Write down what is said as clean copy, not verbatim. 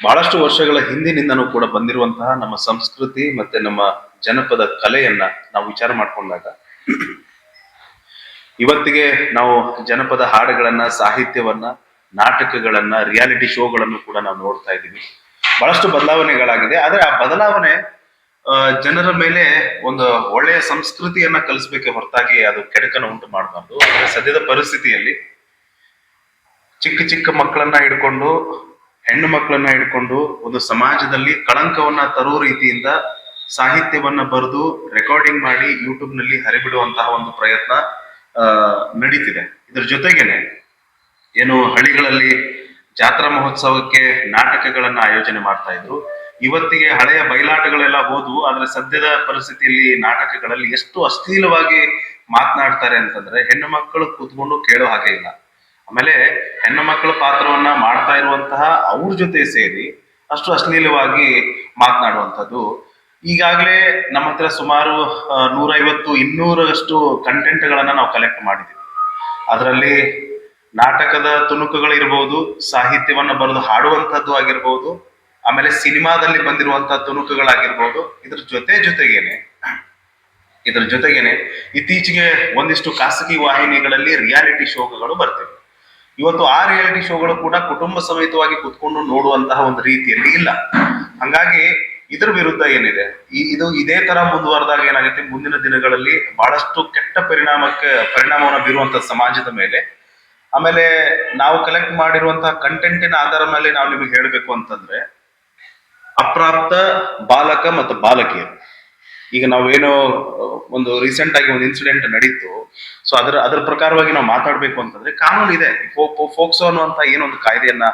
ಬಹಳಷ್ಟು ವರ್ಷಗಳ ಹಿಂದಿನಿಂದನೂ ಕೂಡ ಬಂದಿರುವಂತಹ ನಮ್ಮ ಸಂಸ್ಕೃತಿ ಮತ್ತೆ ನಮ್ಮ ಜನಪದ ಕಲೆಯನ್ನ ನಾವು ವಿಚಾರ ಮಾಡ್ಕೊಂಡಾಗ ಇವತ್ತಿಗೆ ನಾವು ಜನಪದ ಹಾಡುಗಳನ್ನ, ಸಾಹಿತ್ಯವನ್ನ, ನಾಟಕಗಳನ್ನ, ರಿಯಾಲಿಟಿ ಶೋಗಳನ್ನು ಕೂಡ ನಾವು ನೋಡ್ತಾ ಇದ್ದೀವಿ. ಬಹಳಷ್ಟು ಬದಲಾವಣೆಗಳಾಗಿದೆ. ಆದ್ರೆ ಆ ಬದಲಾವಣೆ ಜನರ ಮೇಲೆ ಒಂದು ಒಳ್ಳೆಯ ಸಂಸ್ಕೃತಿಯನ್ನ ಕಲಿಸ್ಬೇಕೆ ಹೊರತಾಗಿ ಅದು ಕೆಡಕನ್ನು ಉಂಟು ಮಾಡಬಾರ್ದು. ಆದ್ರೆ ಸದ್ಯದ ಪರಿಸ್ಥಿತಿಯಲ್ಲಿ ಚಿಕ್ಕ ಚಿಕ್ಕ ಮಕ್ಕಳನ್ನ ಹಿಡ್ಕೊಂಡು, ಹೆಣ್ಣು ಮಕ್ಕಳನ್ನ ಹಿಡ್ಕೊಂಡು ಒಂದು ಸಮಾಜದಲ್ಲಿ ಕಳಂಕವನ್ನ ತರೋ ರೀತಿಯಿಂದ ಸಾಹಿತ್ಯವನ್ನ ಬರೆದು ರೆಕಾರ್ಡಿಂಗ್ ಮಾಡಿ ಯೂಟ್ಯೂಬ್ ನಲ್ಲಿ ಹರಿಬಿಡುವಂತಹ ಒಂದು ಪ್ರಯತ್ನ ನಡೀತಿದೆ. ಇದ್ರ ಜೊತೆಗೇನೆ ಏನು ಹಳ್ಳಿಗಳಲ್ಲಿ ಜಾತ್ರಾ ಮಹೋತ್ಸವಕ್ಕೆ ನಾಟಕಗಳನ್ನ ಆಯೋಜನೆ ಮಾಡ್ತಾ ಇದ್ರು. ಇವತ್ತಿಗೆ ಹಳೆಯ ಬಯಲಾಟಗಳೆಲ್ಲ ಹೋದ್ವು. ಆದ್ರೆ ಸದ್ಯದ ಪರಿಸ್ಥಿತಿಯಲ್ಲಿ ನಾಟಕಗಳಲ್ಲಿ ಎಷ್ಟು ಅಶ್ಲೀಲವಾಗಿ ಮಾತನಾಡ್ತಾರೆ ಅಂತಂದ್ರೆ ಹೆಣ್ಣು ಮಕ್ಕಳು ಕೂತ್ಕೊಂಡು ಕೇಳೋ ಹಾಗೆ ಇಲ್ಲ. ಆಮೇಲೆ ಹೆಣ್ಣು ಮಕ್ಕಳ ಪಾತ್ರವನ್ನ ಮಾಡ್ತಾ ಇರುವಂತಹ ಅವ್ರ ಜೊತೆ ಸೇರಿ ಅಷ್ಟು ಅಶ್ಲೀಲವಾಗಿ ಮಾತನಾಡುವಂಥದ್ದು. ಈಗಾಗಲೇ ನಮ್ಮ ಹತ್ರ ಸುಮಾರು 150, 200ರಷ್ಟು ಕಂಟೆಂಟ್ಗಳನ್ನ ನಾವು ಕಲೆಕ್ಟ್ ಮಾಡಿದ್ದೀವಿ. ಅದರಲ್ಲಿ ನಾಟಕದ ತುಣುಕುಗಳಿರ್ಬೋದು, ಸಾಹಿತ್ಯವನ್ನ ಬರೆದು ಹಾಡುವಂಥದ್ದು ಆಗಿರ್ಬೋದು, ಆಮೇಲೆ ಸಿನಿಮಾದಲ್ಲಿ ಬಂದಿರುವಂತಹ ತುಣುಕುಗಳಾಗಿರ್ಬೋದು. ಇದ್ರ ಜೊತೆಗೇನೆ ಇತ್ತೀಚೆಗೆ ಒಂದಿಷ್ಟು ಖಾಸಗಿ ವಾಹಿನಿಗಳಲ್ಲಿ ರಿಯಾಲಿಟಿ ಶೋಗಳು ಬರ್ತವೆ. ಇವತ್ತು ಆ ರಿಯಾಲಿಟಿ ಶೋಗಳು ಕೂಡ ಕುಟುಂಬ ಸಮೇತವಾಗಿ ಕುತ್ಕೊಂಡು ನೋಡುವಂತಹ ಒಂದು ರೀತಿಯಲ್ಲಿ ಇಲ್ಲ. ಹಂಗಾಗಿ ಇದ್ರ ವಿರುದ್ಧ ಏನಿದೆ, ಇದೇ ತರ ಮುಂದುವರೆದಾಗ ಏನಾಗುತ್ತೆ, ಮುಂದಿನ ದಿನಗಳಲ್ಲಿ ಬಹಳಷ್ಟು ಕೆಟ್ಟ ಪರಿಣಾಮವನ್ನು ಬೀರುವಂತಹ ಸಮಾಜದ ಮೇಲೆ. ಆಮೇಲೆ ನಾವು ಕಲೆಕ್ಟ್ ಮಾಡಿರುವಂತಹ ಕಂಟೆಂಟಿನ ಆಧಾರ ಮೇಲೆ ನಾವು ನಿಮಗೆ ಹೇಳಬೇಕು ಅಂತಂದ್ರೆ, ಅಪ್ರಾಪ್ತ ಬಾಲಕ ಮತ್ತು ಬಾಲಕಿಯರು, ಈಗ ನಾವೇನೋ ಒಂದು ರೀಸೆಂಟ್ ಆಗಿ ಒಂದು ಇನ್ಸಿಡೆಂಟ್ ನಡೀತು. ಸೊ ಅದರ ಪ್ರಕಾರವಾಗಿ ನಾವು ಮಾತಾಡ್ಬೇಕು ಅಂತಂದ್ರೆ ಕಾನೂನು ಇದೆ. ಫೋಕ್ಸೋ ಅನ್ನುವಂತ ಏನೊಂದು ಕಾಯ್ದೆಯನ್ನ